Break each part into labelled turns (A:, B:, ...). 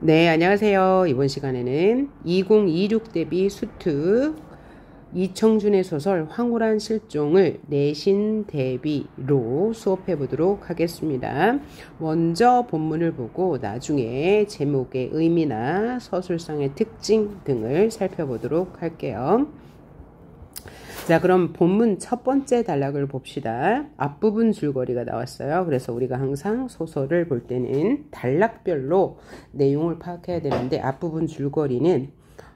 A: 네, 안녕하세요. 이번 시간에는 2026 대비 수특 이청준의 소설 황홀한 실종을 내신 대비로 수업해 보도록 하겠습니다. 먼저 본문을 보고 나중에 제목의 의미나 서술상의 특징 등을 살펴보도록 할게요. 자, 그럼 본문 첫 번째 단락을 봅시다. 앞부분 줄거리가 나왔어요. 그래서 우리가 항상 소설을 볼 때는 단락별로 내용을 파악해야 되는데 앞부분 줄거리는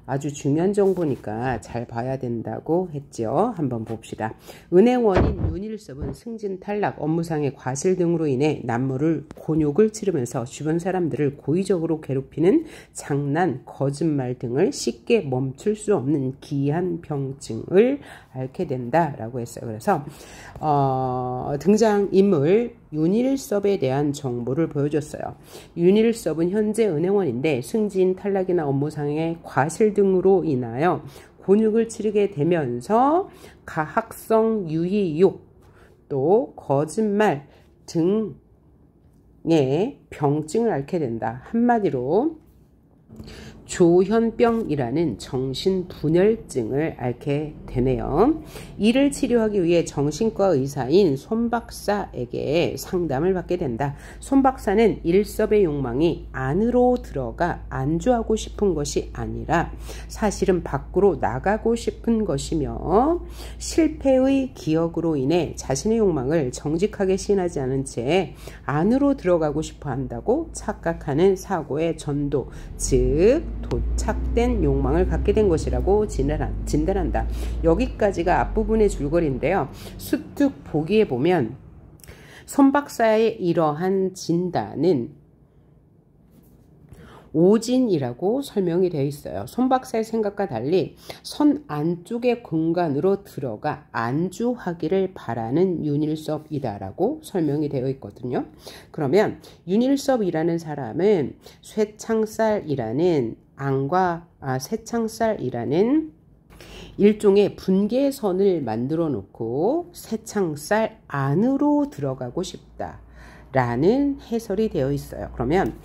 A: 아주 중요한 정보니까 잘 봐야 된다고 했죠. 한번 봅시다. 은행원인 윤일섭은 승진 탈락, 업무상의 과실 등으로 인해 남모를 곤욕을 치르면서 주변 사람들을 고의적으로 괴롭히는 장난, 거짓말 등을 쉽게 멈출 수 없는 기이한 병증을 앓게 된다라고 했어요. 그래서 등장인물 윤일섭에 대한 정보를 보여줬어요. 윤일섭은 현재 은행원인데 승진 탈락이나 업무상의 과실 등으로 인하여 곤욕을 치르게 되면서 가학성 유희욕 또 거짓말 등의 병증을 앓게 된다. 한마디로 조현병이라는 정신분열증을 앓게 되네요. 이를 치료하기 위해 정신과 의사인 손 박사에게 상담을 받게 된다. 손 박사는 일섭의 욕망이 안으로 들어가 안주하고 싶은 것이 아니라 사실은 밖으로 나가고 싶은 것이며 실패의 기억으로 인해 자신의 욕망을 정직하게 시인하지 않은 채 안으로 들어가고 싶어 한다고 착각하는 사고의 전도, 즉 도착된 욕망을 갖게 된 것이라고 진단한다. 여기까지가 앞부분의 줄거리인데요. 수특 보기에 보면 손 박사의 이러한 진단은 오진이라고 설명이 되어 있어요. 손 박사의 생각과 달리 선 안쪽의 공간으로 들어가 안주하기를 바라는 윤일섭이다라고 설명이 되어 있거든요. 그러면 윤일섭이라는 사람은 쇠창살이라는 일종의 분계선을 만들어 놓고 쇠창살 안으로 들어가고 싶다라는 해설이 되어 있어요. 그러면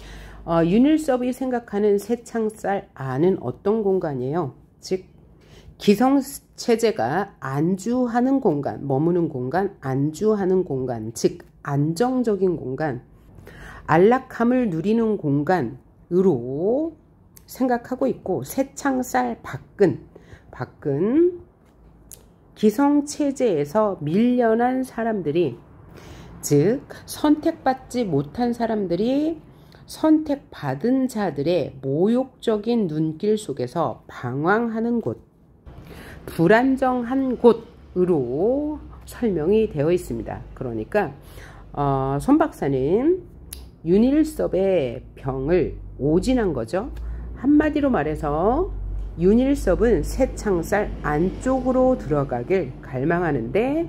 A: 윤일섭이 생각하는 쇠창살 안은 어떤 공간이에요? 즉 기성체제가 안주하는 공간, 머무는 공간, 안주하는 공간, 즉 안정적인 공간, 안락함을 누리는 공간으로 생각하고 있고, 쇠창살 밖은 기성체제에서 밀려난 사람들이, 즉 선택받지 못한 사람들이 선택받은 자들의 모욕적인 눈길 속에서 방황하는 곳, 불안정한 곳으로 설명이 되어 있습니다. 그러니까 손 박사는 윤일섭의 병을 오진한 거죠. 한마디로 말해서 윤일섭은 쇠창살 안쪽으로 들어가길 갈망하는데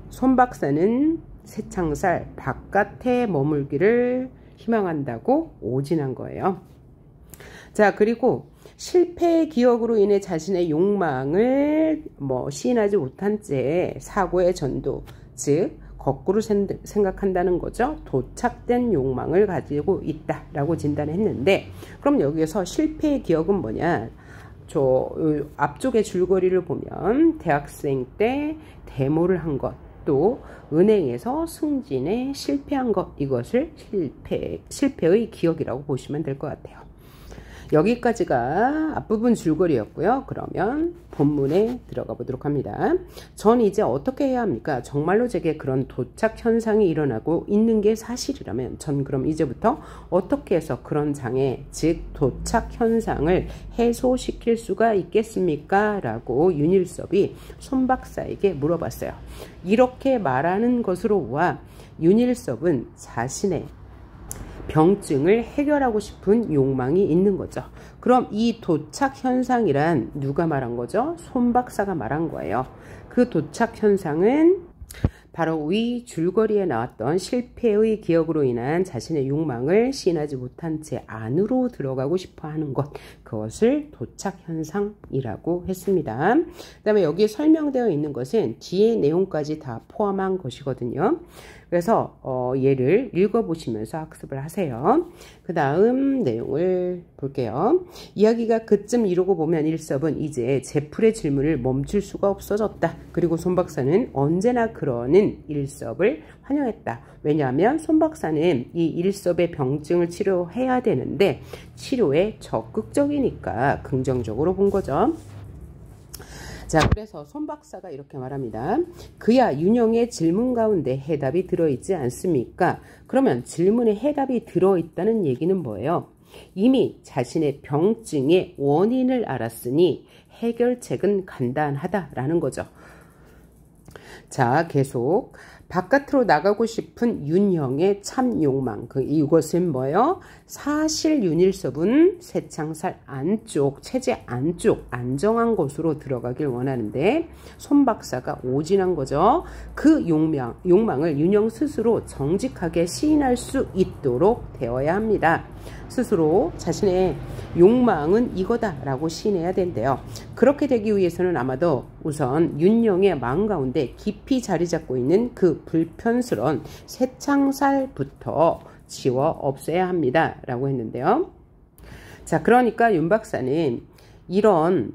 A: 손 박사는 쇠창살 바깥에 머물기를 희망한다고 오진한 거예요. 자, 그리고 실패의 기억으로 인해 자신의 욕망을 시인하지 못한 채 사고의 전도, 즉 거꾸로 생각한다는 거죠. 도착된 욕망을 가지고 있다라고 진단했는데, 그럼 여기에서 실패의 기억은 뭐냐? 앞쪽의 줄거리를 보면 대학생 때 데모를 한 것, 또 은행에서 승진에 실패한 것, 이것을 실패의 기억이라고 보시면 될 것 같아요. 여기까지가 앞부분 줄거리였고요. 그러면 본문에 들어가 보도록 합니다. 전 이제 어떻게 해야 합니까? 정말로 제게 그런 도착 현상이 일어나고 있는 게 사실이라면 전 그럼 이제부터 어떻게 해서 그런 장애, 즉 도착 현상을 해소시킬 수가 있겠습니까? 라고 윤일섭이 손 박사에게 물어봤어요. 이렇게 말하는 것으로 보아 윤일섭은 자신의 병증을 해결하고 싶은 욕망이 있는 거죠. 그럼 이 도착 현상이란 누가 말한 거죠? 손 박사가 말한 거예요. 그 도착 현상은 바로 위 줄거리에 나왔던 실패의 기억으로 인한 자신의 욕망을 시인하지 못한 채 안으로 들어가고 싶어 하는 것, 그것을 도착 현상이라고 했습니다. 그 다음에 여기에 설명되어 있는 것은 뒤의 내용까지 다 포함한 것이거든요. 그래서 얘를 읽어보시면서 학습을 하세요. 그 다음 내용을 볼게요. 이야기가 그쯤 이루고 보면 일섭은 이제 제풀의 질문을 멈출 수가 없어졌다. 그리고 손 박사는 언제나 그러는 일섭을 환영했다. 왜냐하면 손 박사는 이 일섭의 병증을 치료해야 되는데 치료에 적극적이니까 긍정적으로 본 거죠. 자, 그래서 손 박사가 이렇게 말합니다. 그야 윤영의 질문 가운데 해답이 들어있지 않습니까? 그러면 질문에 해답이 들어있다는 얘기는 뭐예요? 이미 자신의 병증의 원인을 알았으니 해결책은 간단하다라는 거죠. 자, 계속 바깥으로 나가고 싶은 윤형의 참 욕망. 이것은 뭐예요? 사실 윤일섭은 쇠창살 안쪽, 체제 안쪽 안정한 곳으로 들어가길 원하는데 손 박사가 오진한 거죠. 그 욕망을 윤형 스스로 정직하게 시인할 수 있도록 되어야 합니다. 스스로 자신의 욕망은 이거다라고 시인해야 된대요. 그렇게 되기 위해서는 아마도 우선 윤영의 마음 가운데 깊이 자리 잡고 있는 그 불편스러운 쇠창살부터 지워 없애야 합니다. 라고 했는데요. 자, 그러니까 윤 박사는 이런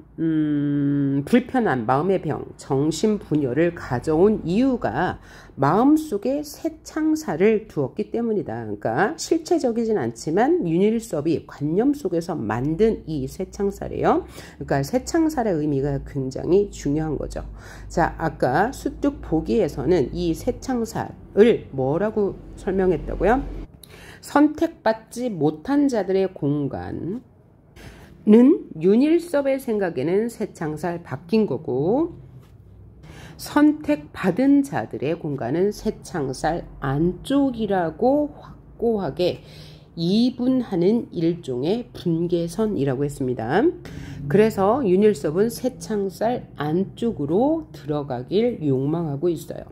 A: 불편한 마음의 병, 정신분열을 가져온 이유가 마음속에 쇠창살을 두었기 때문이다. 그러니까 실체적이진 않지만 윤일섭이 관념 속에서 만든 이 쇠창살이에요. 그러니까 쇠창살의 의미가 굉장히 중요한 거죠. 자, 아까 수뚝 보기에서는 이 쇠창살을 뭐라고 설명했다고요? 선택받지 못한 자들의 공간 는 윤일섭의 생각에는 쇠창살 바뀐 거고 선택받은 자들의 공간은 쇠창살 안쪽이라고 확고하게 이분하는 일종의 분계선이라고 했습니다. 그래서 윤일섭은 쇠창살 안쪽으로 들어가길 욕망하고 있어요.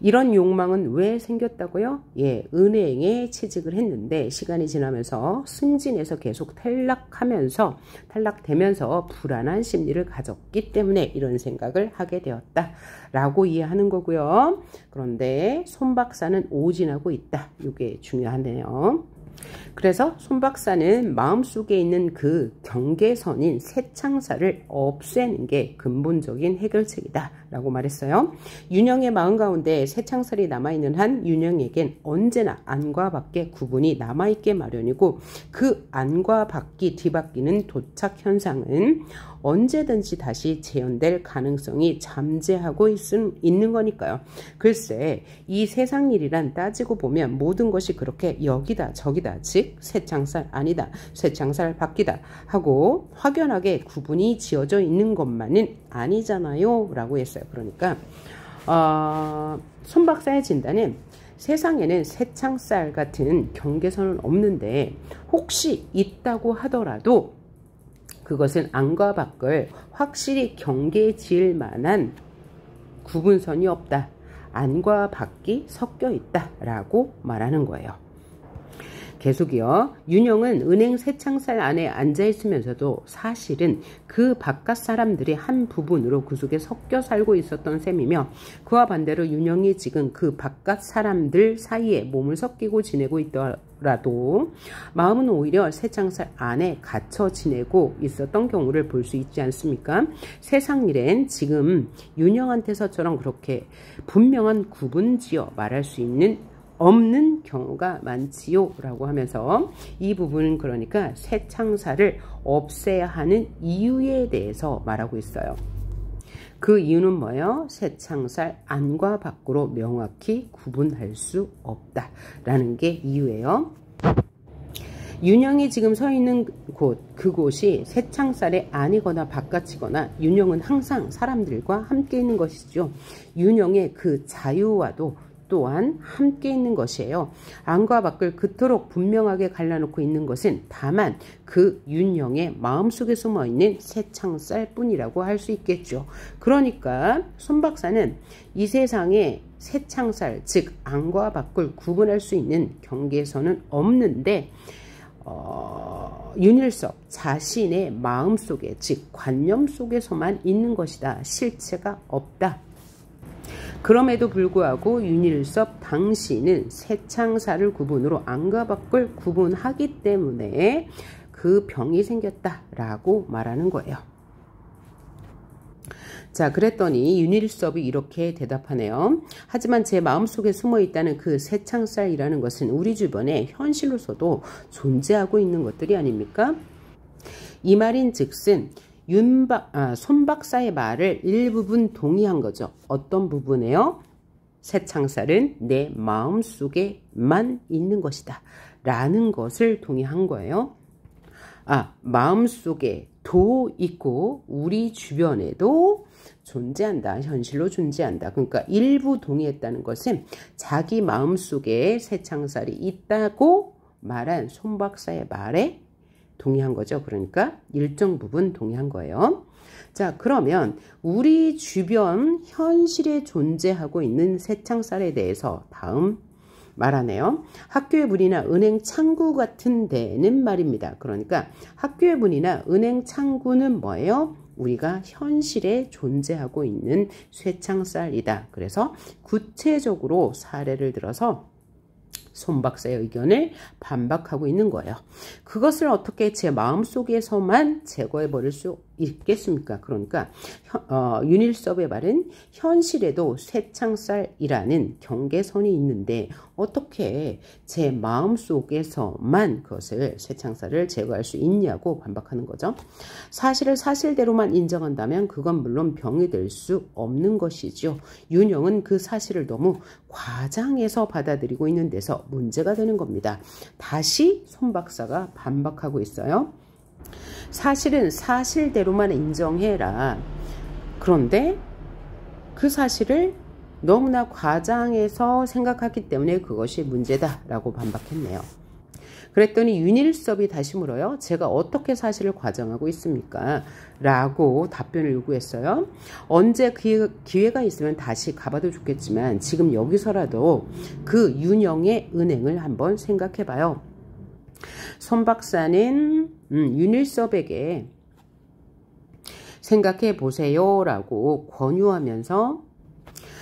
A: 이런 욕망은 왜 생겼다고요? 예, 은행에 취직을 했는데 시간이 지나면서 승진해서 계속 탈락되면서 불안한 심리를 가졌기 때문에 이런 생각을 하게 되었다라고 이해하는 거고요. 그런데 손 박사는 오진하고 있다. 이게 중요하네요. 그래서 손 박사는 마음속에 있는 그 경계선인 쇠창살을 없애는 게 근본적인 해결책이다 라고 말했어요. 윤영의 마음 가운데 쇠창살이 남아있는 한 윤영에겐 언제나 안과 밖의 구분이 남아있게 마련이고 그 안과 밖이 뒤바뀌는 도착 현상은 언제든지 다시 재현될 가능성이 잠재하고 있는 거니까요. 글쎄, 이 세상 일이란 따지고 보면 모든 것이 그렇게 여기다 저기다, 즉 쇠창살 아니다, 쇠창살 밖이다 하고 확연하게 구분이 지어져 있는 것만은 아니잖아요 라고 했어요. 그러니까 손 박사의 진단은 세상에는 쇠창살 같은 경계선은 없는데 혹시 있다고 하더라도 그것은 안과 밖을 확실히 경계에 지을 만한 구분선이 없다. 안과 밖이 섞여 있다 라고 말하는 거예요. 계속이요. 윤영은 은행 쇠창살 안에 앉아있으면서도 사실은 그 바깥 사람들의 한 부분으로 그 속에 섞여 살고 있었던 셈이며 그와 반대로 윤영이 지금 그 바깥 사람들 사이에 몸을 섞이고 지내고 있더라도 마음은 오히려 쇠창살 안에 갇혀 지내고 있었던 경우를 볼 수 있지 않습니까? 세상 일엔 지금 윤영한테서처럼 그렇게 분명한 구분지어 말할 수 없는 경우가 많지요 라고 하면서 이 부분은 그러니까 쇠창살을 없애야 하는 이유에 대해서 말하고 있어요. 그 이유는 뭐예요? 쇠창살 안과 밖으로 명확히 구분할 수 없다라는 게 이유예요. 윤영이 지금 서 있는 그곳이 쇠창살의 안이거나 바깥이거나 윤영은 항상 사람들과 함께 있는 것이죠. 윤영의 그 자유와도 또한 함께 있는 것이에요. 안과 밖을 그토록 분명하게 갈라놓고 있는 것은 다만 그 윤영의 마음속에 숨어있는 쇠창살 뿐이라고 할 수 있겠죠. 그러니까 손 박사는 이 세상에 쇠창살, 즉 안과 밖을 구분할 수 있는 경계선은 없는데 윤일섭 자신의 마음속에, 즉 관념 속에서만 있는 것이다. 실체가 없다. 그럼에도 불구하고 윤일섭 당시는 세창살을 구분으로 안과 밖을 구분하기 때문에 그 병이 생겼다라고 말하는 거예요. 자, 그랬더니 윤일섭이 이렇게 대답하네요. 하지만 제 마음속에 숨어있다는 그 세창살이라는 것은 우리 주변에 현실로서도 존재하고 있는 것들이 아닙니까? 이 말인 즉슨 손 박사의 말을 일부분 동의한 거죠. 어떤 부분에요? 세창살은 내 마음속에만 있는 것이다 라는 것을 동의한 거예요. 마음속에도 있고 우리 주변에도 존재한다. 현실로 존재한다. 그러니까 일부 동의했다는 것은 자기 마음속에 세창살이 있다고 말한 손 박사의 말에 동의한 거죠. 그러니까 일정 부분 동의한 거예요. 자, 그러면 우리 주변 현실에 존재하고 있는 세창살에 대해서 다음 말하네요. 학교의 문이나 은행 창구 같은 데는 말입니다. 그러니까 학교의 문이나 은행 창구는 뭐예요? 우리가 현실에 존재하고 있는 쇠창살이다. 그래서 구체적으로 사례를 들어서 손 박사의 의견을 반박하고 있는 거예요. 그것을 어떻게 제 마음속에서만 제거해 버릴 수 있겠습니까? 그러니까 윤일섭의 말은 현실에도 쇠창살이라는 경계선이 있는데 어떻게 제 마음속에서만 그것을 쇠창살을 제거할 수 있냐고 반박하는 거죠. 사실을 사실대로만 인정한다면 그건 물론 병이 될 수 없는 것이죠. 윤영은 그 사실을 너무 과장해서 받아들이고 있는 데서 문제가 되는 겁니다. 다시 손 박사가 반박하고 있어요. 사실은 사실대로만 인정해라. 그런데 그 사실을 너무나 과장해서 생각하기 때문에 그것이 문제다라고 반박했네요. 그랬더니 윤일섭이 다시 물어요. 제가 어떻게 사실을 과장하고 있습니까? 라고 답변을 요구했어요. 언제 기회가 있으면 다시 가봐도 좋겠지만 지금 여기서라도 그 윤영의 은행을 한번 생각해봐요. 손 박사는 윤일섭에게 생각해 보세요 라고 권유하면서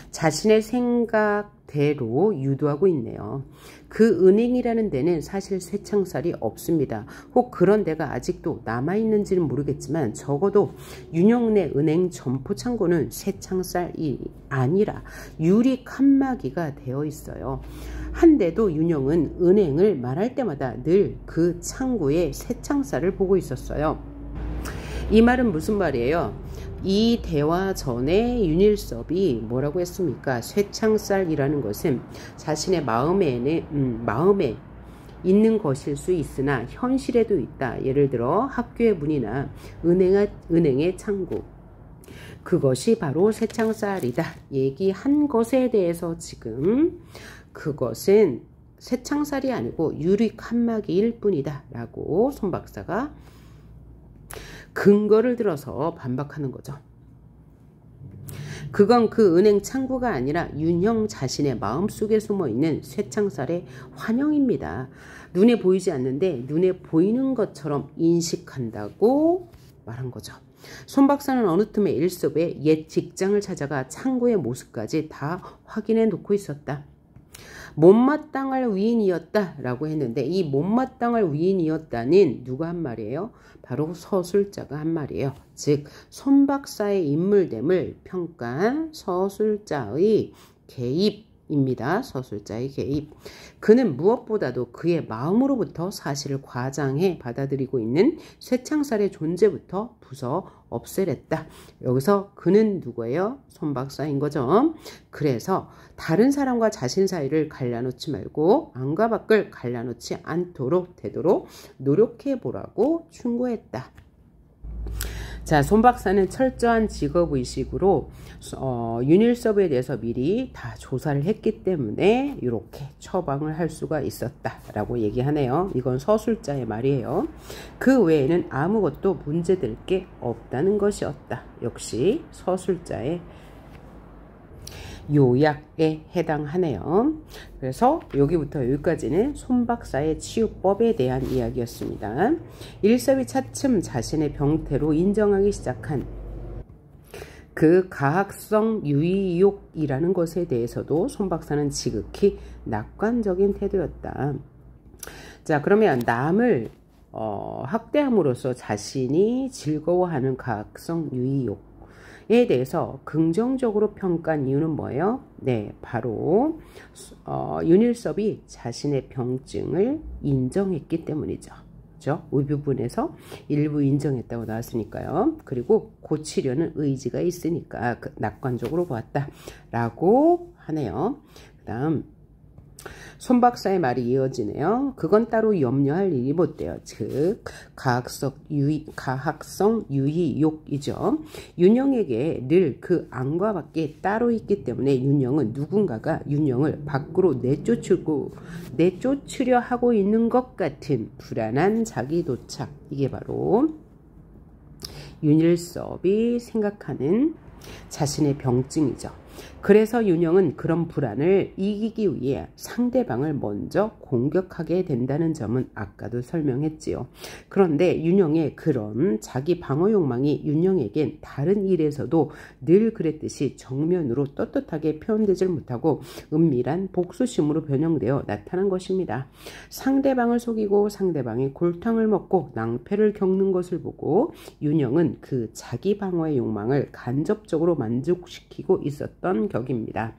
A: 자신의 생각대로 유도하고 있네요. 그 은행이라는 데는 사실 쇠창살이 없습니다. 혹 그런 데가 아직도 남아있는지는 모르겠지만 적어도 윤영네 은행 점포창고는 쇠창살이 아니라 유리 칸막이가 되어 있어요. 한데도 윤영은 은행을 말할 때마다 늘 그 창구에 쇠창살을 보고 있었어요. 이 말은 무슨 말이에요? 이 대화 전에 윤일섭이 뭐라고 했습니까? 쇠창살이라는 것은 자신의 마음에 있는 것일 수 있으나 현실에도 있다. 예를 들어 학교의 문이나 은행의 창구. 그것이 바로 쇠창살이다. 얘기한 것에 대해서 지금 그것은 쇠창살이 아니고 유리 칸막이일 뿐이다. 라고 손 박사가 근거를 들어서 반박하는 거죠. 그건 그 은행 창구가 아니라 윤영 자신의 마음속에 숨어있는 쇠창살의 환영입니다. 눈에 보이지 않는데 눈에 보이는 것처럼 인식한다고 말한 거죠. 손 박사는 어느 틈에 일섭의 옛 직장을 찾아가 창구의 모습까지 다 확인해 놓고 있었다. 못마땅할 위인이었다 라고 했는데 이 못마땅할 위인이었다는 누가 한 말이에요? 바로 서술자가 한 말이에요. 즉 손 박사의 인물됨을 평가한 서술자의 개입입니다. 서술자의 개입. 그는 무엇보다도 그의 마음으로부터 사실을 과장해 받아들이고 있는 쇠창살의 존재부터 부숴 없애랬다. 여기서 그는 누구예요? 손 박사인 거죠. 그래서 다른 사람과 자신 사이를 갈라놓지 말고 안과 밖을 갈라놓지 않도록 되도록 노력해 보라고 충고했다. 자, 손 박사는 철저한 직업의식으로 윤일섭에 대해서 미리 다 조사를 했기 때문에 이렇게 처방을 할 수가 있었다라고 얘기하네요. 이건 서술자의 말이에요. 그 외에는 아무것도 문제될 게 없다는 것이었다. 역시 서술자의 요약에 해당하네요. 그래서 여기부터 여기까지는 손 박사의 치유법에 대한 이야기였습니다. 일섭이 차츰 자신의 병태로 인정하기 시작한 그 가학성 유의욕이라는 것에 대해서도 손 박사는 지극히 낙관적인 태도였다. 자, 그러면 남을 학대함으로써 자신이 즐거워하는 가학성 유의욕에 대해서 긍정적으로 평가한 이유는 뭐예요? 네, 바로 윤일섭이 자신의 병증을 인정했기 때문이죠. 그렇죠? 이 부분에서 일부 인정했다고 나왔으니까요. 그리고 고치려는 의지가 있으니까 낙관적으로 보았다라고 하네요. 그 다음 손 박사의 말이 이어지네요. 그건 따로 염려할 일이 못 돼요. 즉 가학성 유의욕이죠. 윤영에게 늘 그 안과 밖에 따로 있기 때문에 윤영은 누군가가 윤영을 밖으로 내쫓으려 하고 있는 것 같은 불안한 자기 도착. 이게 바로 윤일섭이 생각하는 자신의 병증이죠. 그래서 윤영은 그런 불안을 이기기 위해 상대방을 먼저 공격하게 된다는 점은 아까도 설명했지요. 그런데 윤영의 그런 자기 방어 욕망이 윤영에겐 다른 일에서도 늘 그랬듯이 정면으로 떳떳하게 표현되질 못하고 은밀한 복수심으로 변형되어 나타난 것입니다. 상대방을 속이고 상대방이 골탕을 먹고 낭패를 겪는 것을 보고 윤영은 그 자기 방어의 욕망을 간접적으로 만족시키고 있었던 격입니다.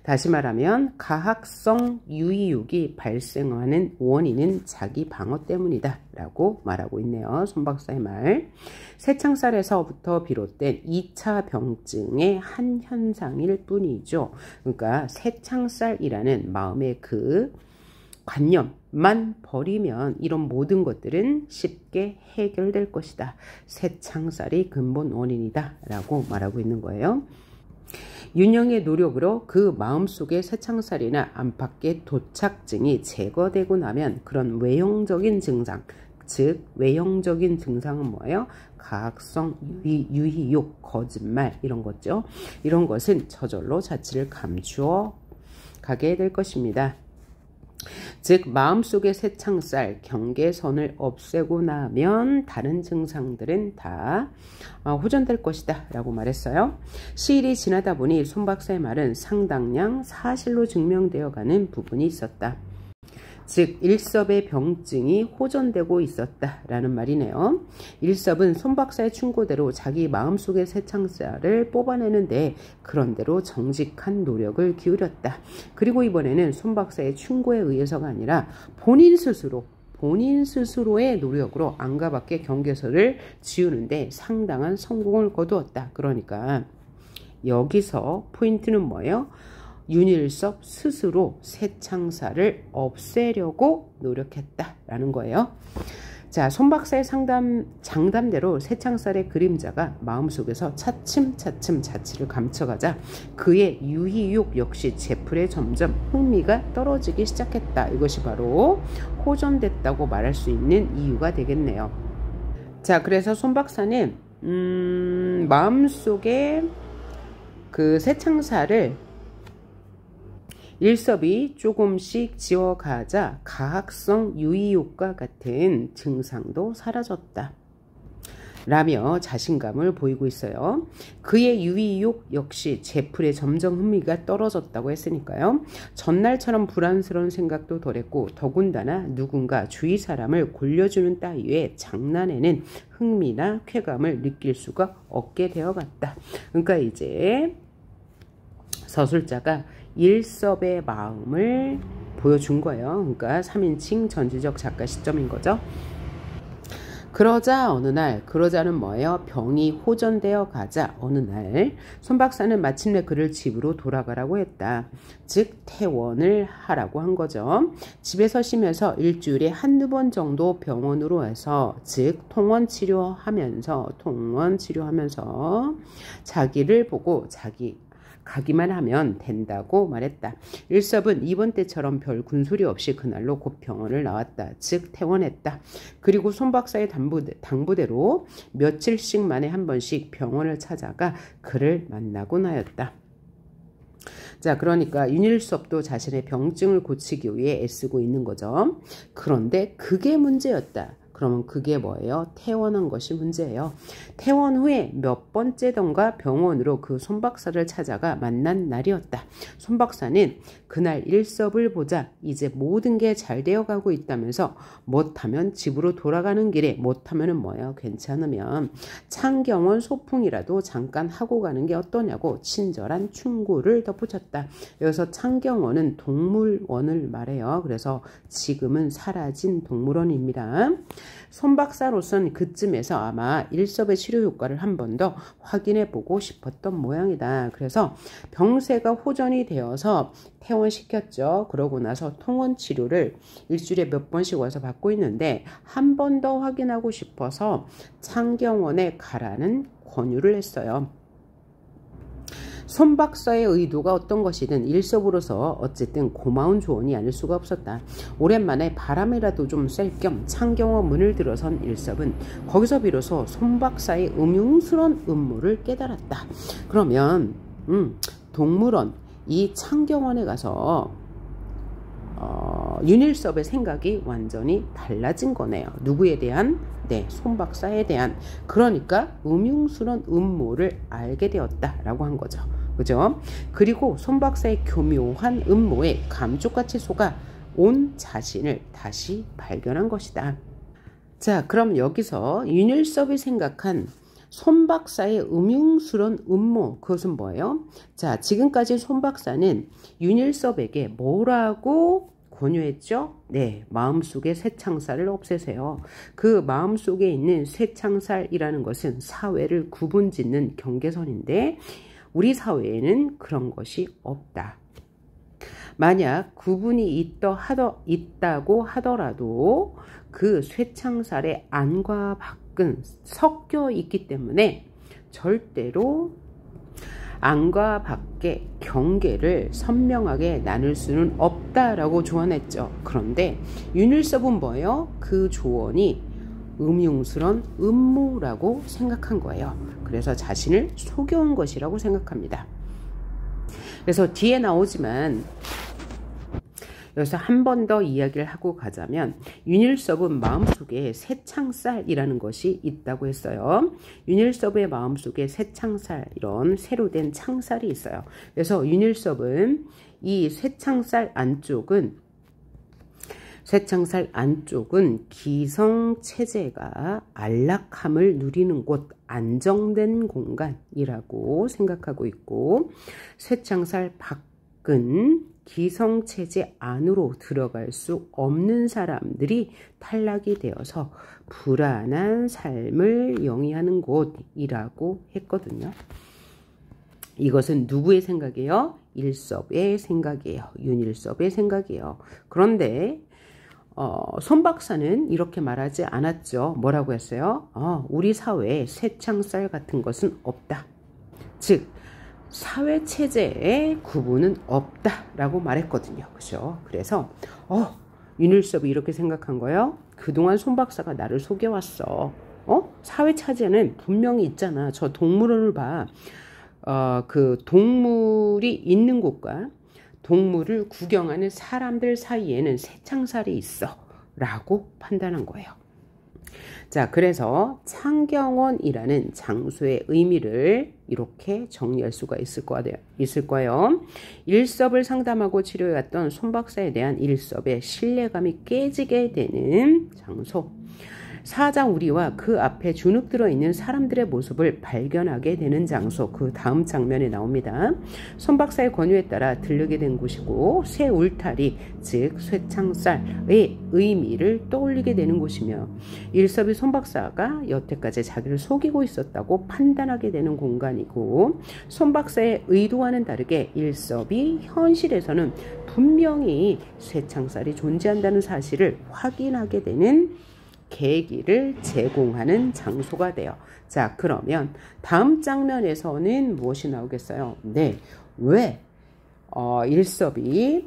A: 다시 말하면 가학성 유의욕이 발생하는 원인은 자기 방어 때문이다 라고 말하고 있네요. 손 박사의 말. 새창살에서부터 비롯된 2차 병증의 한 현상일 뿐이죠. 그러니까 새창살이라는 마음의 그 관념만 버리면 이런 모든 것들은 쉽게 해결될 것이다. 새창살이 근본 원인이다 라고 말하고 있는 거예요. 윤영의 노력으로 그 마음속의 새창살이나 안팎의 도착증이 제거되고 나면 그런 외형적인 증상, 즉 외형적인 증상은 뭐예요? 가학성 유의욕, 거짓말 이런 거죠. 이런 것은 저절로 자취를 감추어 가게 될 것입니다. 즉 마음속의 새창살, 경계선을 없애고 나면 다른 증상들은 다 호전될 것이다 라고 말했어요. 시일이 지나다 보니 손 박사의 말은 상당량 사실로 증명되어 가는 부분이 있었다. 즉 일섭의 병증이 호전되고 있었다라는 말이네요. 일섭은 손 박사의 충고대로 자기 마음속의 새창살을 뽑아내는데 그런대로 정직한 노력을 기울였다. 그리고 이번에는 손 박사의 충고에 의해서가 아니라 본인 스스로의 노력으로 안과 밖의 경계선을 지우는데 상당한 성공을 거두었다. 그러니까 여기서 포인트는 뭐예요? 윤일섭 스스로 새창살을 없애려고 노력했다라는 거예요. 자, 손 박사의 장담대로 새창살의 그림자가 마음속에서 차츰차츰 자취를 감춰가자 그의 유의욕 역시 제풀에 점점 흥미가 떨어지기 시작했다. 이것이 바로 호전됐다고 말할 수 있는 이유가 되겠네요. 자, 그래서 손 박사는 마음속에 그 새창살을 일섭이 조금씩 지워가자 가학성 유의욕과 같은 증상도 사라졌다 라며 자신감을 보이고 있어요. 그의 유의욕 역시 제풀에 점점 흥미가 떨어졌다고 했으니까요. 전날처럼 불안스러운 생각도 덜했고 더군다나 누군가 주위 사람을 골려주는 따위의 장난에는 흥미나 쾌감을 느낄 수가 없게 되어갔다. 그러니까 이제 서술자가 일섭의 마음을 보여준 거예요. 그러니까 3인칭 전지적 작가 시점인 거죠. 그러자는 뭐예요? 병이 호전되어 가자 어느 날 손 박사는 마침내 그를 집으로 돌아가라고 했다. 즉 퇴원을 하라고 한 거죠. 집에서 쉬면서 일주일에 한두 번 정도 병원으로 와서 즉 통원 치료하면서 자기를 보고 가기만 하면 된다고 말했다. 일섭은 이번 때처럼 별 군소리 없이 그날로 곧 병원을 나왔다. 즉 퇴원했다. 그리고 손 박사의 당부대로 며칠씩 만에 한 번씩 병원을 찾아가 그를 만나곤 하였다. 자, 그러니까 윤일섭도 자신의 병증을 고치기 위해 애쓰고 있는 거죠. 그런데 그게 문제였다. 그러면 그게 뭐예요? 퇴원한 것이 문제예요. 퇴원 후에 몇 번째던가 병원으로 그 손 박사를 찾아가 만난 날이었다. 손 박사는 그날 일섭을 보자 이제 모든 게 잘 되어가고 있다면서 못하면 집으로 돌아가는 길에 못하면은 뭐예요? 괜찮으면 창경원 소풍이라도 잠깐 하고 가는 게 어떠냐고 친절한 충고를 덧붙였다. 여기서 창경원은 동물원을 말해요. 그래서 지금은 사라진 동물원입니다. 손 박사로선 그쯤에서 아마 일섭의 치료 효과를 한 번 더 확인해 보고 싶었던 모양이다. 그래서 병세가 호전이 되어서 퇴원시켰죠. 그러고 나서 통원 치료를 일주일에 몇 번씩 와서 받고 있는데 한 번 더 확인하고 싶어서 창경원에 가라는 권유를 했어요. 손 박사의 의도가 어떤 것이든 일섭으로서 어쨌든 고마운 조언이 아닐 수가 없었다. 오랜만에 바람이라도 좀 쐴 겸 창경원 문을 들어선 일섭은 거기서 비로소 손 박사의 음흉스러운 음모를 깨달았다. 그러면 동물원 이 창경원에 가서 윤일섭의 생각이 완전히 달라진 거네요. 누구에 대한? 네, 손 박사에 대한. 그러니까 음흉스러운 음모를 알게 되었다라고 한 거죠. 그죠? 그리고 손 박사의 교묘한 음모에 감쪽같이 속아 온 자신을 다시 발견한 것이다. 자, 그럼 여기서 윤일섭이 생각한 손 박사의 음흉스러운 음모, 그것은 뭐예요? 자, 지금까지 손 박사는 윤일섭에게 뭐라고 권유했죠? 네, 마음속에 쇠창살을 없애세요. 그 마음속에 있는 쇠창살이라는 것은 사회를 구분짓는 경계선인데 우리 사회에는 그런 것이 없다. 만약 구분이 있다고 하더라도 그 쇠창살의 안과 밖은 섞여 있기 때문에 절대로 안과 밖의 경계를 선명하게 나눌 수는 없다라고 조언했죠. 그런데 윤일섭은 뭐예요? 그 조언이 음흉스러운 음모라고 생각한 거예요. 그래서 자신을 속여온 것이라고 생각합니다. 그래서 뒤에 나오지만 여기서 한 번 더 이야기를 하고 가자면 윤일섭은 마음속에 쇠창살이라는 것이 있다고 했어요. 윤일섭의 마음속에 쇠창살, 이런 새로 된 창살이 있어요. 그래서 윤일섭은 이 쇠창살 안쪽은 기성체제가 안락함을 누리는 곳, 안정된 공간이라고 생각하고 있고, 쇠창살 밖은 기성체제 안으로 들어갈 수 없는 사람들이 탈락이 되어서 불안한 삶을 영위하는 곳이라고 했거든요. 이것은 누구의 생각이에요? 일섭의 생각이에요. 윤일섭의 생각이에요. 그런데 손 박사는 이렇게 말하지 않았죠. 뭐라고 했어요? 우리 사회에 쇠창살 같은 것은 없다. 즉 사회체제에 구분은 없다라고 말했거든요. 그죠? 그래서 윤일섭이 이렇게 생각한 거예요. 그동안 손 박사가 나를 속여왔어. 사회체제는 분명히 있잖아. 저 동물원을 봐. 그 동물이 있는 곳과 동물을 구경하는 사람들 사이에는 쇠창살이 있어 라고 판단한 거예요. 자, 그래서 창경원이라는 장소의 의미를 이렇게 정리할 수가 있을 거예요. 일섭을 상담하고 치료해왔던 손 박사에 대한 일섭의 신뢰감이 깨지게 되는 장소. 사장 우리와 그 앞에 주눅 들어있는 사람들의 모습을 발견하게 되는 장소, 그 다음 장면에 나옵니다. 손 박사의 권유에 따라 들르게 된 곳이고 쇠 울타리, 즉 쇠창살의 의미를 떠올리게 되는 곳이며 일섭이 손 박사가 여태까지 자기를 속이고 있었다고 판단하게 되는 공간이고 손 박사의 의도와는 다르게 일섭이 현실에서는 분명히 쇠창살이 존재한다는 사실을 확인하게 되는 계기를 제공하는 장소가 돼요. 자, 그러면 다음 장면에서는 무엇이 나오겠어요? 네, 왜 일섭이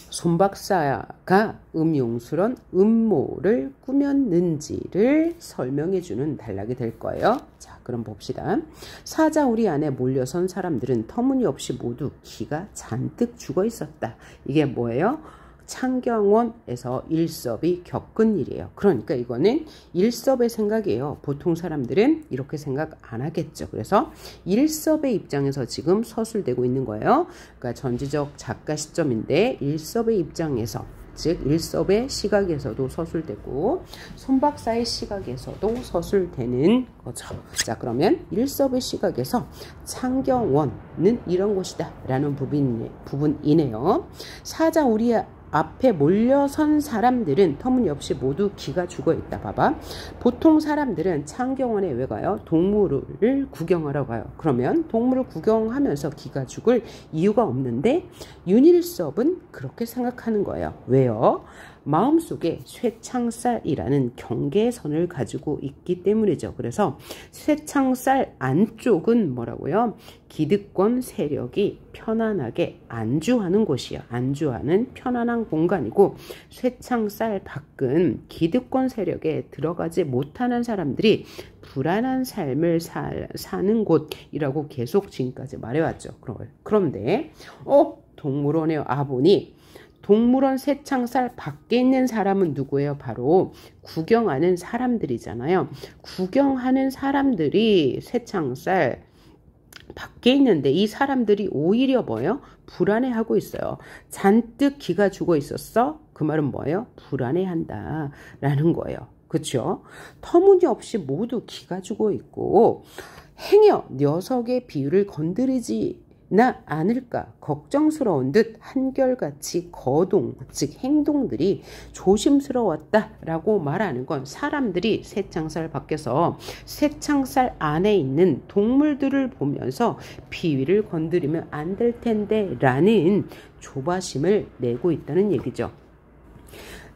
A: 손 박사가 음흉스러운 음모를 꾸몄는지를 설명해주는 단락이 될 거예요. 자, 그럼 봅시다. 사자우리 안에 몰려선 사람들은 터무니없이 모두 기가 잔뜩 죽어 있었다. 이게 뭐예요? 창경원에서 일섭이 겪은 일이에요. 그러니까 이거는 일섭의 생각이에요. 보통 사람들은 이렇게 생각 안 하겠죠. 그래서 일섭의 입장에서 지금 서술되고 있는 거예요. 그러니까 전지적 작가 시점인데 일섭의 입장에서, 즉 일섭의 시각에서도 서술되고 손박사의 시각에서도 서술되는 거죠. 자, 그러면 일섭의 시각에서 창경원은 이런 곳이다 라는 부분이네요. 사자 우리 앞에 몰려선 사람들은 터무니없이 모두 기가 죽어있다. 봐봐. 보통 사람들은 창경원에 왜 가요? 동물을 구경하러 가요. 그러면 동물을 구경하면서 기가 죽을 이유가 없는데 윤일섭은 그렇게 생각하는 거예요. 왜요? 마음속에 쇠창살이라는 경계선을 가지고 있기 때문이죠. 그래서 쇠창살 안쪽은 뭐라고요? 기득권 세력이 편안하게 안주하는 곳이에요. 안주하는 편안한 공간이고, 쇠창살 밖은 기득권 세력에 들어가지 못하는 사람들이 불안한 삶을 사는 곳이라고 계속 지금까지 말해왔죠. 그런데 동물원에 와보니 동물원 쇠창살 밖에 있는 사람은 누구예요? 바로 구경하는 사람들이잖아요. 구경하는 사람들이 쇠창살 밖에 있는데 이 사람들이 오히려 뭐예요? 불안해하고 있어요. 잔뜩 기가 죽어 있었어? 그 말은 뭐예요? 불안해한다 라는 거예요. 그렇죠? 터무니없이 모두 기가 죽어 있고 행여 녀석의 비유를 건드리지 않을까 걱정스러운 듯 한결같이 거동, 즉 행동들이 조심스러웠다라고 말하는 건 사람들이 쇠창살 밖에서 쇠창살 안에 있는 동물들을 보면서 비위를 건드리면 안 될 텐데 라는 조바심을 내고 있다는 얘기죠.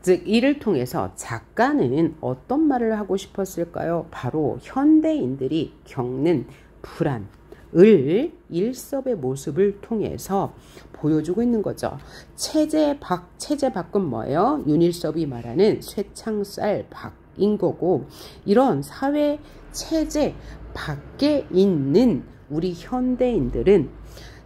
A: 즉 이를 통해서 작가는 어떤 말을 하고 싶었을까요? 바로 현대인들이 겪는 불안을 일섭의 모습을 통해서 보여주고 있는 거죠. 체제 밖은 뭐예요? 윤일섭이 말하는 쇠창살 밖인 거고, 이런 사회 체제 밖에 있는 우리 현대인들은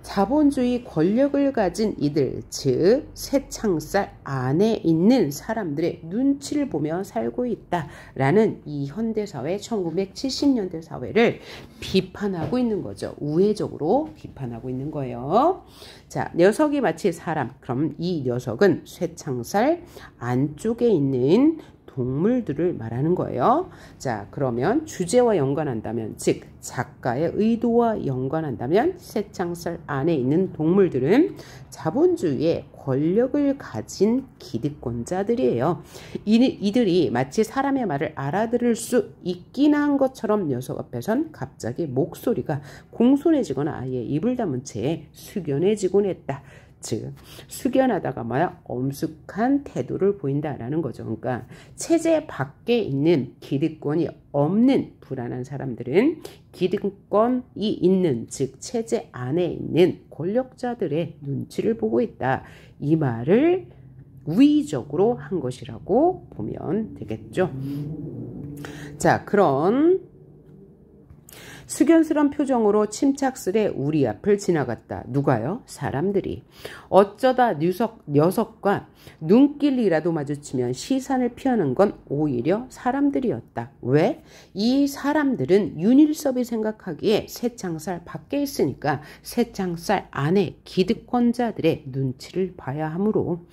A: 자본주의 권력을 가진 이들, 즉 쇠창살 안에 있는 사람들의 눈치를 보며 살고 있다라는 이 현대사회 1970년대 사회를 비판하고 있는 거죠. 우회적으로 비판하고 있는 거예요. 자, 녀석이 마치 사람, 그럼 이 녀석은 쇠창살 안쪽에 있는 동물들을 말하는 거예요. 자, 그러면 주제와 연관한다면, 즉 작가의 의도와 연관한다면 쇠창살 안에 있는 동물들은 자본주의의 권력을 가진 기득권자들이에요. 이들이 마치 사람의 말을 알아들을 수 있긴 한 것처럼 녀석 앞에선 갑자기 목소리가 공손해지거나 아예 입을 다문 채 숙연해지곤 했다. 즉 숙연하다가 엄숙한 태도를 보인다라는 거죠. 그러니까 체제 밖에 있는 기득권이 없는 불안한 사람들은 기득권이 있는, 즉 체제 안에 있는 권력자들의 눈치를 보고 있다. 이 말을 우의적으로 한 것이라고 보면 되겠죠. 자, 그런 숙연스런 표정으로 침착스레 우리 앞을 지나갔다. 누가요? 사람들이. 어쩌다 녀석과 눈길이라도 마주치면 시선을 피하는 건 오히려 사람들이었다. 왜? 이 사람들은 윤일섭이 생각하기에 쇠창살 밖에 있으니까 쇠창살 안에 기득권자들의 눈치를 봐야 하므로,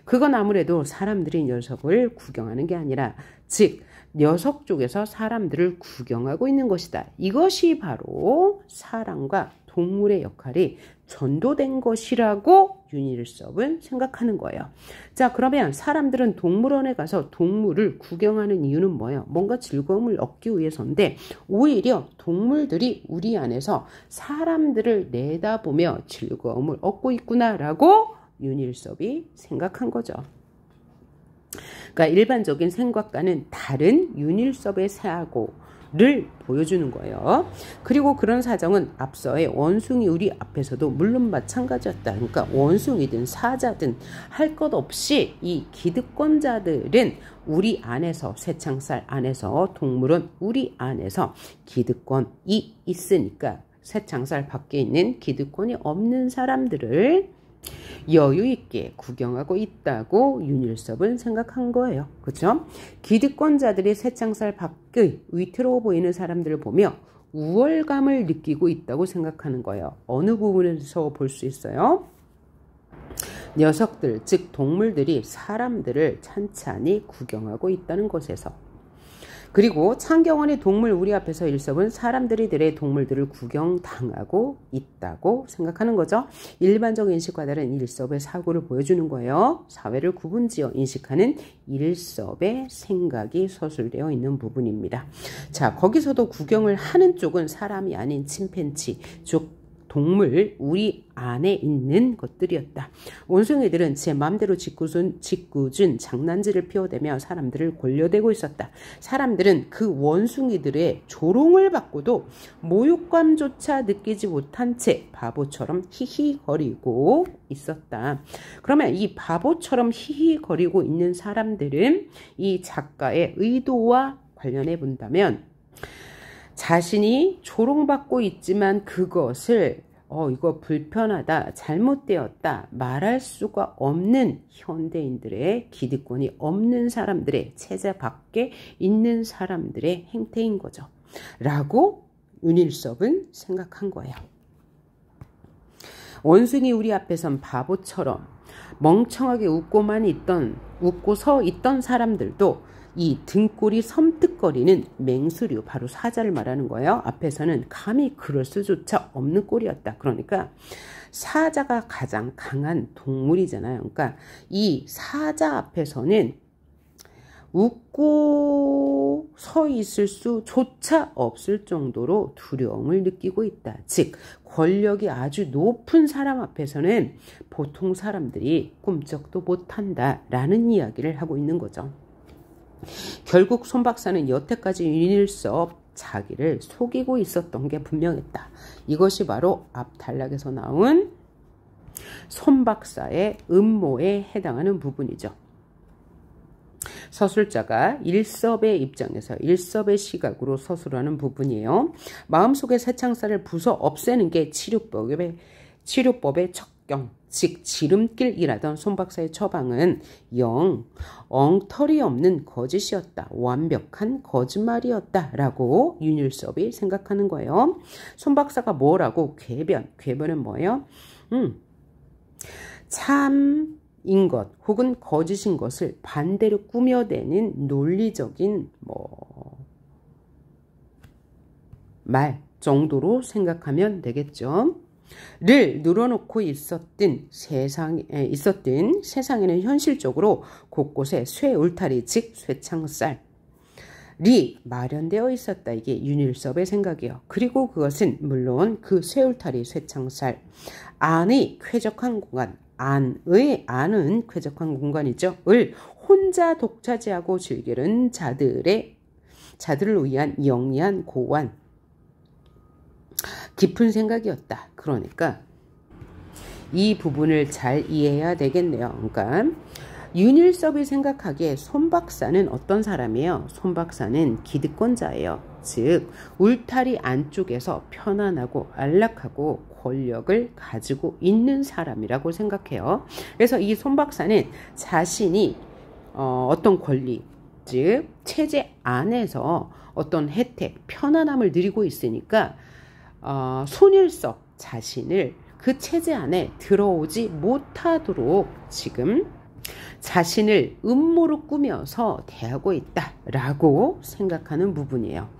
A: 그건 아무래도 사람들이 녀석을 구경하는 게 아니라, 즉 녀석 쪽에서 사람들을 구경하고 있는 것이다. 이것이 바로 사람과 동물의 역할이 전도된 것이라고 윤일섭은 생각하는 거예요. 자, 그러면 사람들은 동물원에 가서 동물을 구경하는 이유는 뭐예요? 뭔가 즐거움을 얻기 위해서인데, 오히려 동물들이 우리 안에서 사람들을 내다보며 즐거움을 얻고 있구나라고 윤일섭이 생각한 거죠. 그러니까 일반적인 생각과는 다른 윤일섭의 사고를 보여주는 거예요. 그리고 그런 사정은 앞서의 원숭이 우리 앞에서도 물론 마찬가지였다. 그러니까 원숭이든 사자든 할 것 없이 이 기득권자들은 우리 안에서, 쇠창살 안에서, 동물은 우리 안에서 기득권이 있으니까 쇠창살 밖에 있는 기득권이 없는 사람들을 여유 있게 구경하고 있다고 윤일섭은 생각한 거예요. 그렇죠? 기득권자들이 쇠창살 밖의 위태로워 보이는 사람들을 보며 우월감을 느끼고 있다고 생각하는 거예요. 어느 부분에서 볼 수 있어요? 녀석들, 즉 동물들이 사람들을 찬찬히 구경하고 있다는 것에서. 그리고 창경원의 동물 우리 앞에서 일섭은 사람들이 들의 동물들을 구경당하고 있다고 생각하는 거죠. 일반적 인식과 다른 일섭의 사고를 보여주는 거예요. 사회를 구분지어 인식하는 일섭의 생각이 서술되어 있는 부분입니다. 자, 거기서도 구경을 하는 쪽은 사람이 아닌 침팬지, 즉 동물 우리 안에 있는 것들이었다. 원숭이들은 제 맘대로 짓궂은 장난질을 피워대며 사람들을 골려대고 있었다. 사람들은 그 원숭이들의 조롱을 받고도 모욕감조차 느끼지 못한 채 바보처럼 히히거리고 있었다. 그러면 이 바보처럼 히히거리고 있는 사람들은 이 작가의 의도와 관련해 본다면 자신이 조롱받고 있지만 그것을 이거 불편하다, 잘못되었다 말할 수가 없는 현대인들의 기득권이 없는 사람들의 체제 밖에 있는 사람들의 행태인 거죠. 라고 윤일섭은 생각한 거예요. 원숭이 우리 앞에선 바보처럼 멍청하게 웃고 서 있던 사람들도 이 등골이 섬뜩거리는 맹수류, 바로 사자를 말하는 거예요. 앞에서는 감히 그럴 수조차 없는 꼴이었다. 그러니까 사자가 가장 강한 동물이잖아요. 그러니까 이 사자 앞에서는 웃고 서 있을 수조차 없을 정도로 두려움을 느끼고 있다. 즉 권력이 아주 높은 사람 앞에서는 보통 사람들이 꿈쩍도 못한다라는 이야기를 하고 있는 거죠. 결국 손 박사는 여태까지 윤일섭 자기를 속이고 있었던 게 분명했다. 이것이 바로 앞 단락에서 나온 손 박사의 음모에 해당하는 부분이죠. 서술자가 일섭의 입장에서 일섭의 시각으로 서술하는 부분이에요. 마음속의 쇠창살을 부숴 없애는 게 치료법의 척경, 즉 지름길이라던 손 박사의 처방은 영 엉터리 없는 거짓이었다. 완벽한 거짓말이었다. 라고 윤일섭이 생각하는 거예요. 손 박사가 뭐라고? 궤변은 뭐예요? 참인 것 혹은 거짓인 것을 반대로 꾸며내는 논리적인 말 정도로 생각하면 되겠죠. 를 늘어놓고 있었던 세상에는 현실적으로 곳곳에 쇠 울타리, 즉 쇠창살이 마련되어 있었다. 이게 윤일섭의 생각이에요. 그리고 그것은 물론 그 쇠 울타리, 쇠창살 안의 쾌적한 공간, 안은 쾌적한 공간이죠. 을 혼자 독차지하고 즐기는 자들을 위한 영리한 고안, 깊은 생각이었다. 그러니까 이 부분을 잘 이해해야 되겠네요. 그러니까 윤일섭이 생각하기에 손 박사는 어떤 사람이에요? 손 박사는 기득권자예요. 즉 울타리 안쪽에서 편안하고 안락하고 권력을 가지고 있는 사람이라고 생각해요. 그래서 이 손 박사는 자신이 어떤 권리, 즉 체제 안에서 어떤 혜택, 편안함을 누리고 있으니까 손일섭 자신을 그 체제 안에 들어오지 못하도록 지금 자신을 음모로 꾸며서 대하고 있다라고 생각하는 부분이에요.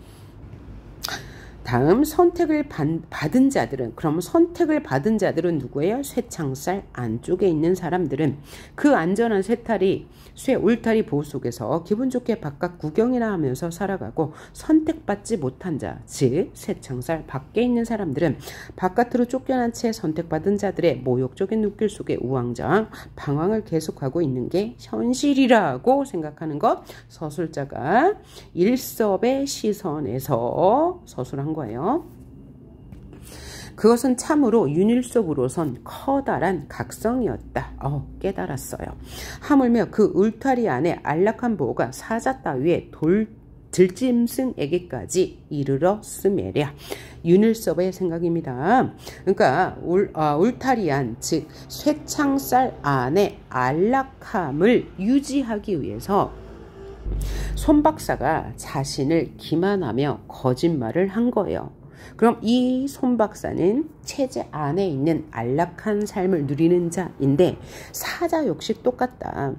A: 다음 선택을 받은 자들은, 그럼 선택을 받은 자들은 누구예요? 쇠창살 안쪽에 있는 사람들은 그 안전한 쇠 울타리 보호 속에서 기분 좋게 바깥 구경이나 하면서 살아가고, 선택받지 못한 자, 즉 쇠창살 밖에 있는 사람들은 바깥으로 쫓겨난 채 선택받은 자들의 모욕적인 눈길 속에 우왕좌왕 방황을 계속하고 있는 게 현실이라고 생각하는 것, 서술자가 일섭의 시선에서 서술한 거예요. 그것은 참으로 윤일섭으로선 커다란 각성이었다. 깨달았어요. 하물며 그 울타리 안에 안락한 보호가 사자 따위의 들짐승에게까지 이르렀음에랴. 윤일섭의 생각입니다. 그러니까 울타리안 즉 쇠창살 안에 안락함을 유지하기 위해서 손 박사가 자신을 기만하며 거짓말을 한 거예요. 그럼 이 손 박사는 체제 안에 있는 안락한 삶을 누리는 자인데 사자 역시 똑같다.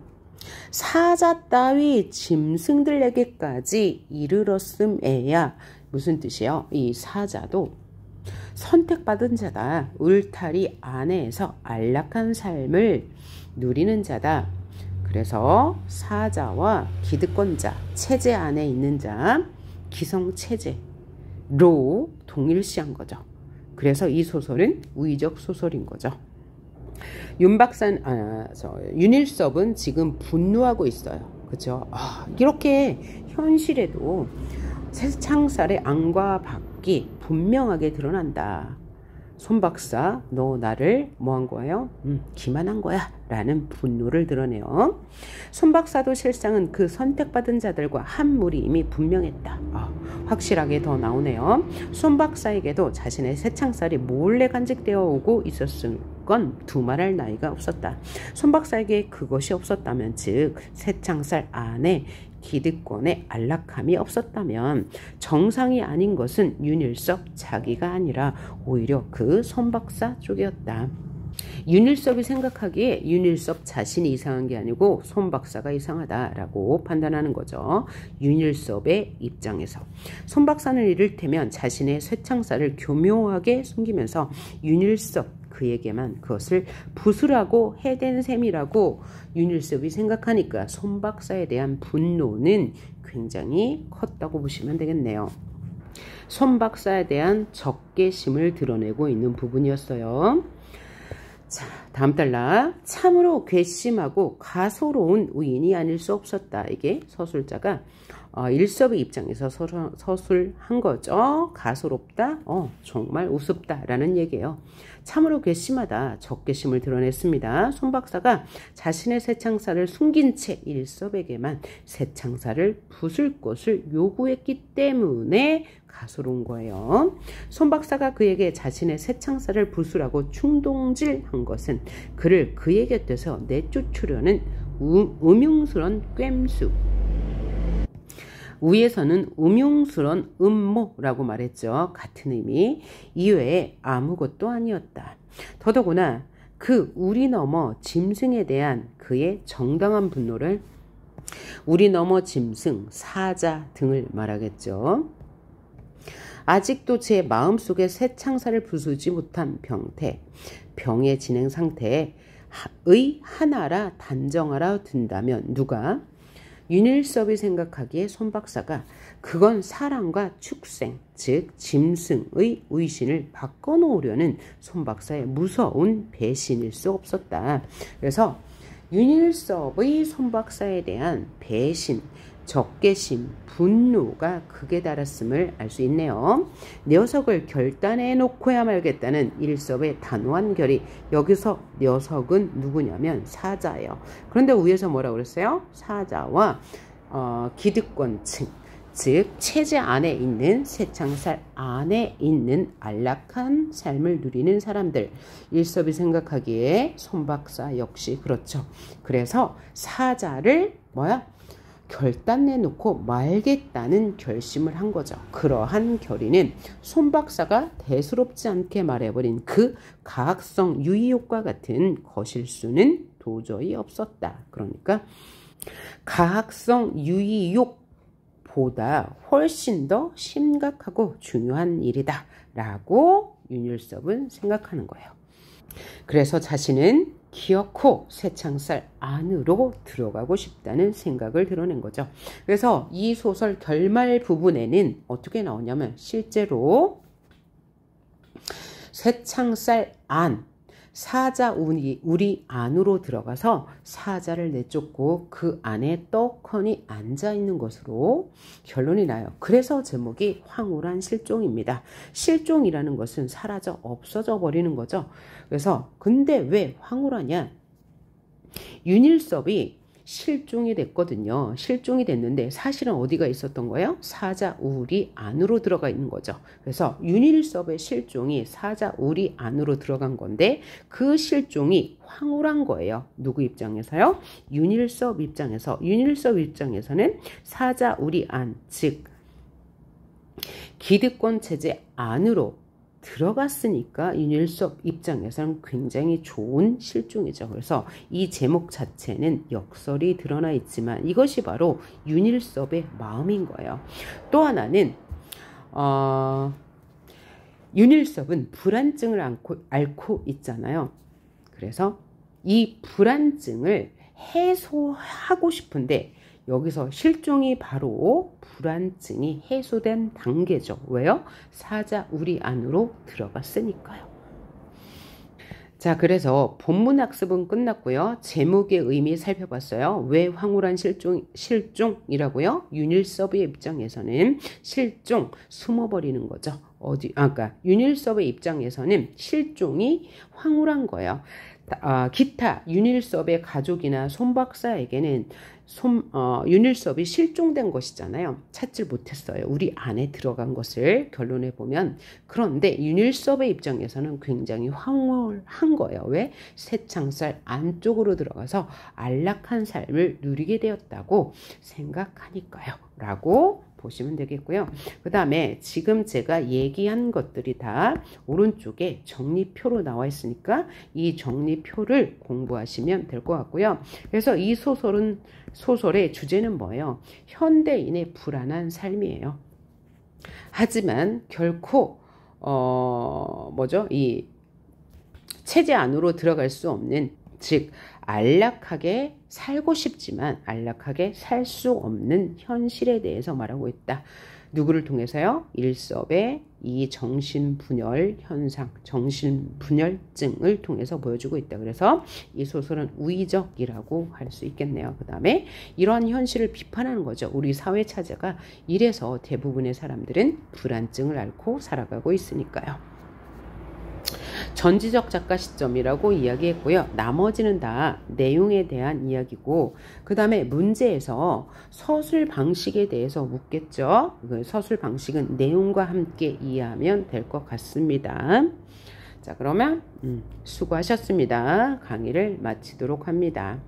A: 사자 따위 짐승들에게까지 이르렀음에야 무슨 뜻이에요? 이 사자도 선택받은 자다. 울타리 안에서 안락한 삶을 누리는 자다. 그래서 사자와 기득권자, 체제 안에 있는 자, 기성체제로 동일시한 거죠. 그래서 이 소설은 우의적 소설인 거죠. 윤일섭은 지금 분노하고 있어요. 그죠? 이렇게 현실에도 쇠창살의 안과 밖이 분명하게 드러난다. 손 박사, 너 나를 뭐 한 거예요? 기만한 거야 라는 분노를 드러내요. 손 박사도 실상은 그 선택받은 자들과 한 무리임이 분명했다. 확실하게 더 나오네요. 손 박사에게도 자신의 쇠창살이 몰래 간직되어 오고 있었을 건 두말할 나위가 없었다. 손 박사에게 그것이 없었다면 즉 쇠창살 안에 기득권의 안락함이 없었다면 정상이 아닌 것은 윤일섭 자기가 아니라 오히려 그 손 박사 쪽이었다. 윤일섭이 생각하기에 윤일섭 자신이 이상한 게 아니고 손 박사가 이상하다라고 판단하는 거죠. 윤일섭의 입장에서. 손 박사는 이를테면 자신의 쇠창살을 교묘하게 숨기면서 윤일섭 그에게만 그것을 부수라고 해댄 셈이라고 윤일섭이 생각하니까 손 박사에 대한 분노는 굉장히 컸다고 보시면 되겠네요. 손 박사에 대한 적개심을 드러내고 있는 부분이었어요. 자, 다음 달라. 참으로 괘씸하고 가소로운 우인이 아닐 수 없었다. 이게 서술자가 일섭의 입장에서 서술한 거죠. 가소롭다, 정말 우습다 라는 얘기예요. 참으로 괘씸하다, 적개심을 드러냈습니다. 손 박사가 자신의 쇠창살을 숨긴 채 일섭에게만 쇠창살을 부술 것을 요구했기 때문에 가소로운 거예요. 손 박사가 그에게 자신의 쇠창살을 부수라고 충동질한 것은 그를 그의 곁에서 내쫓으려는 음흉스런 괸수, 위에서는 음흉스런 음모라고 말했죠. 같은 의미 이외에 아무것도 아니었다. 더더구나 그 우리 넘어 짐승에 대한 그의 정당한 분노를 우리 넘어 짐승, 사자 등을 말하겠죠. 아직도 제 마음속에 쇠창살을 부수지 못한 병태, 병의 진행 상태의 하나라 단정하라 든다면 누가 윤일섭이 생각하기에 손 박사가 그건 사람과 축생, 즉 짐승의 의신을 바꿔놓으려는 손 박사의 무서운 배신일 수 없었다. 그래서 윤일섭의 손 박사에 대한 배신, 적개심, 분노가 극에 달했음을 알 수 있네요. 녀석을 결단해 놓고야 말겠다는 일섭의 단호한 결의. 여기서 녀석은 누구냐면 사자예요. 그런데 위에서 뭐라고 그랬어요? 사자와 기득권층, 즉 체제 안에 있는 쇠창살 안에 있는 안락한 삶을 누리는 사람들. 일섭이 생각하기에 손 박사 역시 그렇죠. 그래서 사자를 결단 내놓고 말겠다는 결심을 한 거죠. 그러한 결의는 손 박사가 대수롭지 않게 말해버린 그 가학성 유의욕과 같은 거실수는 도저히 없었다. 그러니까 가학성 유의욕보다 훨씬 더 심각하고 중요한 일이다 라고 윤일섭은 생각하는 거예요. 그래서 자신은 기어코 쇠창살 안으로 들어가고 싶다는 생각을 드러낸 거죠. 그래서 이 소설 결말 부분에는 어떻게 나오냐면 실제로 쇠창살 안, 사자 우리 안으로 들어가서 사자를 내쫓고 그 안에 떡하니 앉아있는 것으로 결론이 나요. 그래서 제목이 황홀한 실종입니다. 실종이라는 것은 사라져 없어져 버리는 거죠. 그래서 근데 왜 황홀하냐? 윤일섭이 실종이 됐거든요. 실종이 됐는데 사실은 어디가 있었던 거예요? 사자 우리 안으로 들어가 있는 거죠. 그래서 윤일섭의 실종이 사자 우리 안으로 들어간 건데 그 실종이 황홀한 거예요. 누구 입장에서요? 윤일섭 입장에서. 윤일섭 입장에서는 사자 우리 안, 즉 기득권 체제 안으로 들어갔으니까 윤일섭 입장에서는 굉장히 좋은 실종이죠. 그래서 이 제목 자체는 역설이 드러나 있지만 이것이 바로 윤일섭의 마음인 거예요. 또 하나는 윤일섭은 불안증을 앓고 있잖아요. 그래서 이 불안증을 해소하고 싶은데 여기서 실종이 바로 불안증이 해소된 단계죠. 왜요? 사자 우리 안으로 들어갔으니까요. 자, 그래서 본문 학습은 끝났고요. 제목의 의미 살펴봤어요. 왜 황홀한 실종이라고요? 윤일섭의 입장에서는 실종, 숨어버리는 거죠. 그러니까 윤일섭의 입장에서는 실종이 황홀한 거예요. 기타 윤일섭의 가족이나 손 박사에게는 윤일섭이 실종된 것이잖아요. 찾질 못했어요. 우리 안에 들어간 것을 결론해 보면. 그런데 윤일섭의 입장에서는 굉장히 황홀한 거예요. 왜? 쇠창살 안쪽으로 들어가서 안락한 삶을 누리게 되었다고 생각하니까요. 라고 보시면 되겠고요. 그 다음에 지금 제가 얘기한 것들이 다 오른쪽에 정리표로 나와 있으니까 이 정리표를 공부하시면 될 것 같고요. 그래서 이 소설의 주제는 뭐예요? 현대인의 불안한 삶이에요. 하지만 결코 이 체제 안으로 들어갈 수 없는, 즉 안락하게 살고 싶지만 안락하게 살 수 없는 현실에 대해서 말하고 있다. 누구를 통해서요? 일섭의 이 정신분열 현상, 정신분열증을 통해서 보여주고 있다. 그래서 이 소설은 우의적이라고 할 수 있겠네요. 그 다음에 이러한 현실을 비판하는 거죠. 우리 사회 차제가 이래서 대부분의 사람들은 불안증을 앓고 살아가고 있으니까요. 전지적 작가 시점이라고 이야기했고요. 나머지는 다 내용에 대한 이야기고, 그 다음에 문제에서 서술 방식에 대해서 묻겠죠. 그 서술 방식은 내용과 함께 이해하면 될 것 같습니다. 자, 그러면 수고하셨습니다. 강의를 마치도록 합니다.